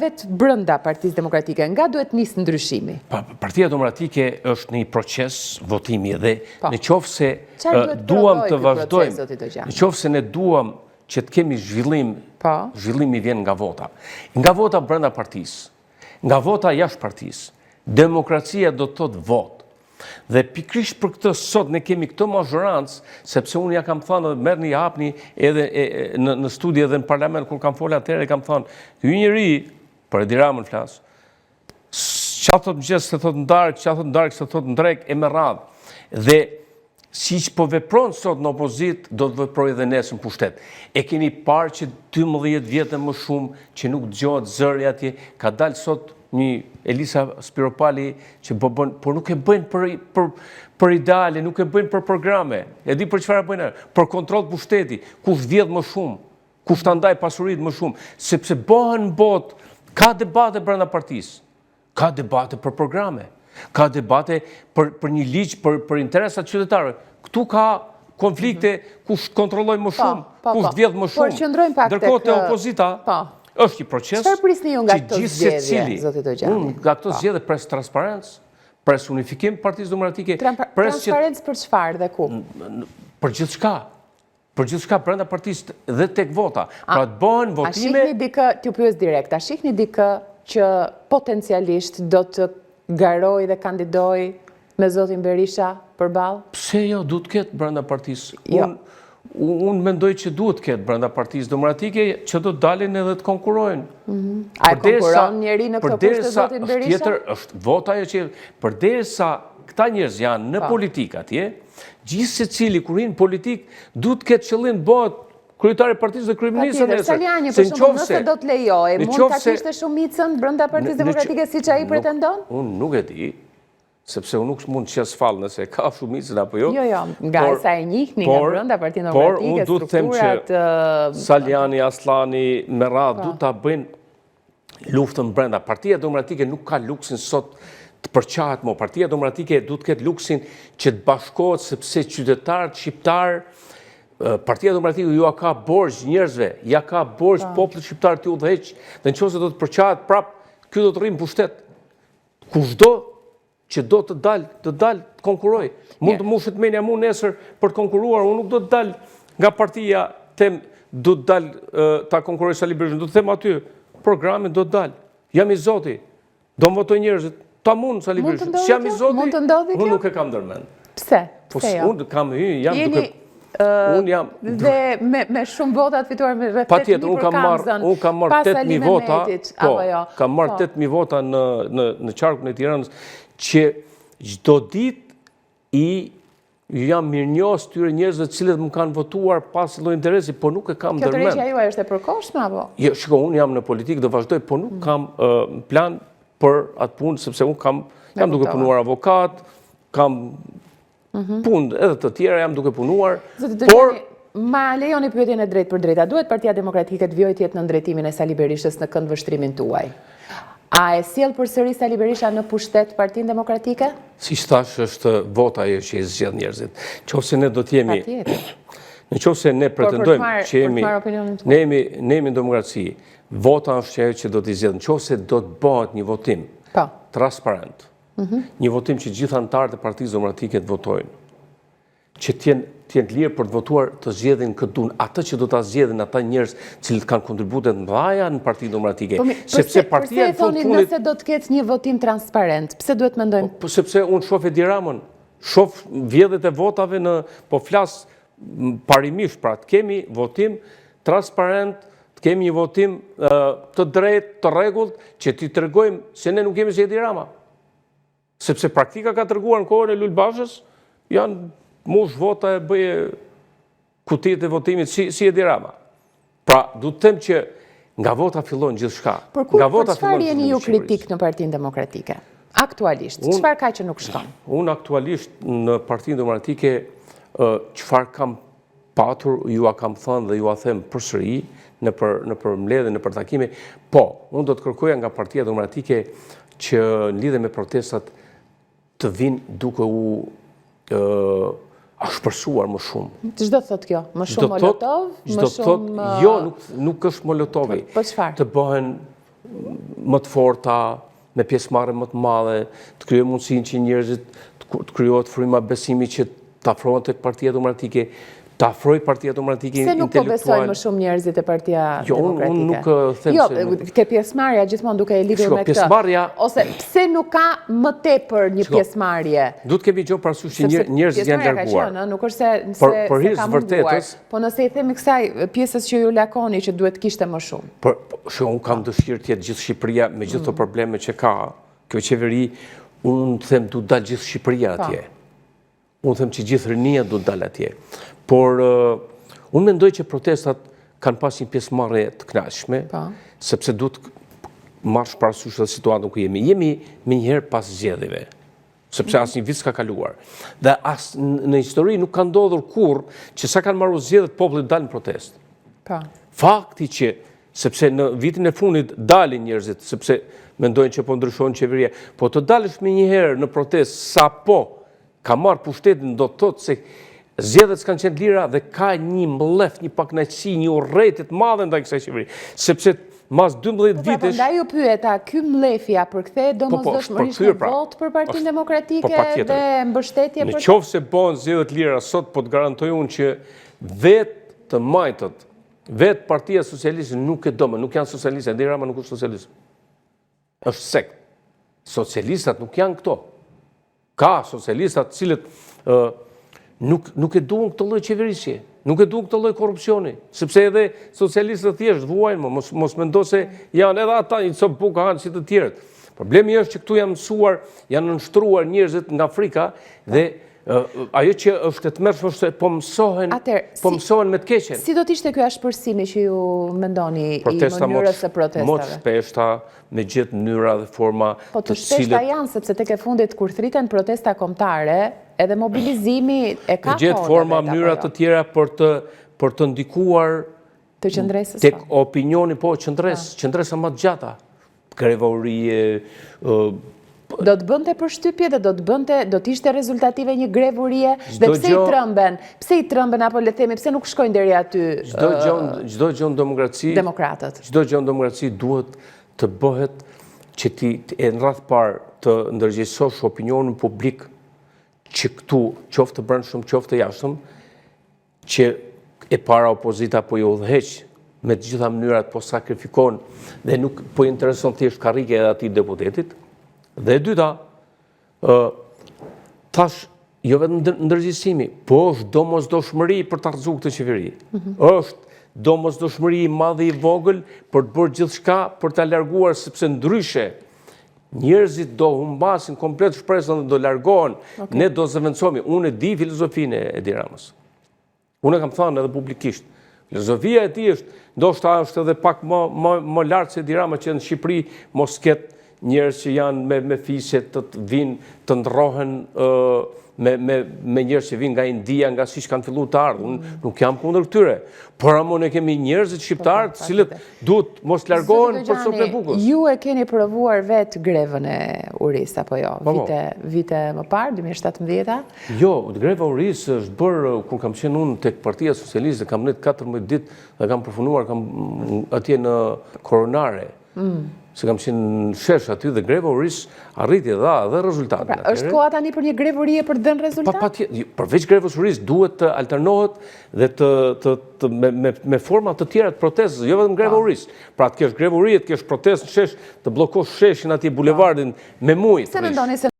Vetë brënda Partisë Demokratike, nga duhet nisë ndryshimi? Partia Demokratike është një proces votimi dhe në qoftë se duam të vazhdojmë, në qoftë se ne duam që të kemi zhvillim, zhvillimi vjen nga vota. Nga vota brenda partisë, nga vota jashtë partisë, demokracia do të thotë votë. Dhe pikrisht për këtë sot ne kemi këtë mazhorancë, sepse unë ja kam thënë dhe merrni hapni edhe në studio dhe në parlament kur kam folur atëherë kam thënë, ky njeri për Edi Ramën flas. Qa thot mëngjes, se thot ndark, qa thot ndark, se thot ndrek e me radhë. Dhe siç po vepron sot në opozit, do të veprojë edhe nesër në pushtet. E keni parë që 12 vjetë më shumë që nuk dëgjohet zëri atje, ka dalë sot një Elisa Spiropali që por nuk e bëjnë për ideale, nuk e bëjnë për programe. E di për çfarë bëjnë? Për kontroll të pushteti, kush vjedh më shumë, kush ta ndaj pasuritë më shumë, sepse bëhen botë. Ka debate brenda partisë, ka debate për programe, ka debate për një ligj për interesat qytetarëve. Këtu ka konflikte kush kontrolloj më shumë, kush vjedh më shumë. Ndërkohë te opozita është një proces që gjithsecili, unë nga këto zgjedhje pres transparencë, pres unifikim Partisë Demokratike, transparencë për çfarë dhe ku? Për gjithçka. Për gjithçka brenda partisë dhe tek vota. Pra të bëhen votime... A shihni dikë, t'ju pyes direkt, a shihni dikë që potencialisht do të garoj dhe kandidoj me zotin Berisha përballë? Pse jo, duhet ketë brenda partisë. Unë mendoj që duhet ketë brenda Partisë Demokratike që do të dalin edhe të konkurojnë. A e konkuron njeri në këtë pushtë zotin Berisha? Tjetër është vota ajo që përderisa këta njerëz janë në politikë atje, gjithë secili kur hin politik duhet ketë qëllim bëhet kryetari i partisë dhe kryeministri nesër. Saljani, për shembull, nëse do të lejojë, mund ta kishte shumicën brenda Partisë Demokratike siç ai pretendon? Unë nuk e di, sepse unë nuk mund të qes fallë nëse ka shumicën apo jo. Jo, nga sa e njihni nga brenda Partisë Demokratike, strukturat... Por unë du të them që Saljani, Aslani, me radhë du ta bëjnë luftën brenda. Partia Demokratike nuk ka luksin sot të përqahet më. Partia Demokratike du të ketë luksin që të bashkohet sepse qytetarët shqiptarë, Partia Demokratike ju ka borxh njerëzve, ja ka borxh popullit shqiptar të udhëheq, dhe nëse do të përqahet prap, ky do të rrinë pushtet. Kushdo që do të dalë të konkuroj. Mund të mushet menja mu nesër për të konkuruar, unë nuk do të dalë nga partia tem do të dalë ta konkuroj Sali Berisha, do të them aty, programin do të dalë. Jam i zoti. Do më votoj njerëzit. Ta mund Sali Berisha. Si jam i zoti, unë nuk e kam ndërmend. Pse? Unë kam jam duke... Dhe me shumë votat fituar me rreth 8.000 për Kamzën, unë kam marrë 8.000 vota, kam marrë 8.000 vota në qarkun e Tiranës, që çdo ditë jam mirënjohës tyre njerëzve të cilët më kanë votuar pas lloj interesi, po nuk e kam ndërmend. Kjo tërheqja juaj është e përkohshme apo? Jo, shiko, unë jam në politikë, do vazhdoj, po nuk kam plan për atë punë, sepse unë jam duke punuar avokat, kam punë edhe të tjera jam duke punuar, por... Ma lejoni pyetjen e drejtë për drejta. Duhet Partia Demokratike të vjojë tjetë në ndrejtimin e Sali Berishës në këndvështrimin tuaj? A e sjell përsëri Sali Berisha në pushtet Partinë Demokratike? Si thash, është vota ajo që i zgjedh njerëzit. Nëse ne do të jemi... Nëse ne pretendojmë që ne jemi në demokraci, vota është ajo që do të zgjedh. Nëse do të bëhet një votim transparent, një votim që gjithë anëtarët e Partisë Demokratike të votojnë, që t'jenë lirë për të votuar të zgjedhin këtë dunë, atë që do të zgjedhin ata njerëz cilët kanë kontributet në dhaja në Partinë Demokratike. Përse e thoni nëse do të ketë një votim transparent? Pse duhet mendojmë? Sepse unë shoh Edi Ramën, shoh vjedhjet e votave po flas parimisht, pra të kemi votim transparent, të kemi një votim të drejtë, të rregullt, që t'i tregojmë se ne nuk kemi si Edi Rama. Sepse praktika ka treguar në kohën e Lulbashës, janë mush vota e bëje kutitë e votimit si Edi Rama. Pra, du të them që nga vota fillon gjithçka. Për çfarë jeni ju kritik në Partinë Demokratike? Aktualisht, çfarë ka që nuk shkon? Unë aktualisht në Partinë Demokratike çfarë kam patur, ju a kam thënë dhe ju a them përsëri në për mbledhje, në për takime, po, unë do të kërkoja nga Partia Demokratike që në lidhje me protestat të vinë duke u shpërsuar më shumë. Ç'do thotë kjo? Më shumë molotov? Jo, nuk është molotovi. Po çfarë? Të bëhen më të forta, me pjesëmarrje më të madhe, të krijojë mundësinë që njerëzit të krijohet fryma besimi që të afrohen tek Partia Demokratike, të afroj Partia Demokratike intelektuale. Se nuk po besojnë më shumë njerëzit e Partia Demokratike? Unë nuk them se... Jo, ke pjesëmarrja gjithmonë duke e lidhur me këtë. Ose pse nuk ka më tepër një pjesëmarrje? Duhet kemi gjohë parasysh që njerëzit janë larguar. Nuk është se ka munduar. Po nëse i themi kësaj pjesës që ju lakoni që duhet kishte më shumë. Unë kam dëshirë të jetë gjithë Shqipëria me gjithë të probleme që ka kjo qeveri, unë them du dalë gjithë Shqipëria atje. Unë them që gjithë rinia du dalë atje. Por unë mendoj që protestat kanë pas një pjesëmarrje të kënaqshme, sepse duhet marrësh parasysh edhe situatën ku jemi. Jemi me njëherë pas zgjedhjeve, sepse asnjë vit s'ka kaluar. Dhe as në histori nuk ka ndodhur kurrë që sa kanë marrë zgjedhjet populli dalin në protestë. Fakti që sepse në vitin e fundit dalin njerëzit, sepse mendojnë që po ndryshon qeveria, po të dalësh me njëherë në protestë sapo ka marrë pushtetin do të thotë se zgjedhjet s'kanë qenë lira dhe ka një mlef, një pakënaqësi, një urrëtie të madhe ndaj kësaj qeveri. Sepse mas 12 vitesh... Ndaj ju pyeta, ky mlefja përkthej domosdoshmërisht në votë për Partinë Demokratike dhe mbështetje për... Në qoftë se bën zgjedhjet lira sot, po të garantoj unë që vetë të majtët, vetë Partia Socialiste nuk e do, nuk janë socialistë, Edi Rama nuk është socialist. Është sekt. Socialistat nuk janë këto. Ka socialistat cilët nuk e duan këtë lloj qeverisje, nuk e duan këtë lloj korrupsioni, sepse edhe socialistët thjesht vuajnë, mos mendo se janë edhe ata një copë bukë hanë si të tjerët. Problemi është që këtu janë mësuar, janë nënshtruar njerëzit nga Afrika dhe ajo që është e tmerrshme është se po mësohen me të keqen. Si do të ishte ky ashpërsimi që ju mendoni i mënyrës së protestave? Më të shpeshta, me gjithë mënyra dhe forma të cilët... Po të shpeshta janë, sepse tek e fundit kur thriten protesta kombëtare, edhe mobilizimi e ka me gjithë forma mënyra të tjera për të ndikuar të qendresës tek opinioni, po qendresa më të gjata, grevorie. Do të bënte përshtypje dhe do të ishte rezultative një grevurie dhe pse i trëmben apo le të themi pse nuk shkojnë deri aty çdo gjë në demokraci, demokratët. Çdo gjë në demokraci duhet të bëhet që ti në radhë parë të ndërgjegjësosh opinionin publik që këtu qoftë të brendshëm, qoftë të jashtëm, që e para opozita po i udhëheq me të gjitha mënyrat, po sakrifikon dhe nuk po intereson thjesht karrike edhe atij deputetit. Dhe e dyta, tash jo vetëm ndërgjegjësimi, po është domosdoshmëri për ta rrezuar këtë qeveri. Është domosdoshmëri i madh i vogël për të bërë gjithçka për ta larguar, sepse ndryshe njerëzit do humbasin komplet shpresën dhe do largohen, ne do zëvendësohemi. Unë e di filozofinë e Edi Ramës. Unë e kam thënë edhe publikisht. Filozofia e tij është, ndoshta është edhe pak më lart se Edi Rama, që në Shqipëri mos ketë njerëz që janë me fisje të vinë të ndrohen me njerëz që vinë nga India, nga siç kanë filluar të ardhur. Nuk jam kundër këtyre. Por ne kemi njerëzit shqiptarë të cilët duhet mos largohen për sopën e bukës. Ju e keni provuar vetë grevën e uris, apo jo? Vite më parë, 2017-a? Jo, greva uris është bërë kur kam qenë unë tek Partia Socialiste, kam net 14 ditë dhe kam përfunuar atje në Koronare. Se kam qenë shesh aty dhe greva uris arriti dhe rezultate. Është koha tani për një grevurie për të dhënë rezultat? Përveç grevës uris duhet të alternohet dhe me forma të tjera të protestës, jo vetëm greva uris. Pra të kesh grevurie, të kesh protestë në shesh, të blokosh sheshin atje bulevardin me mujë.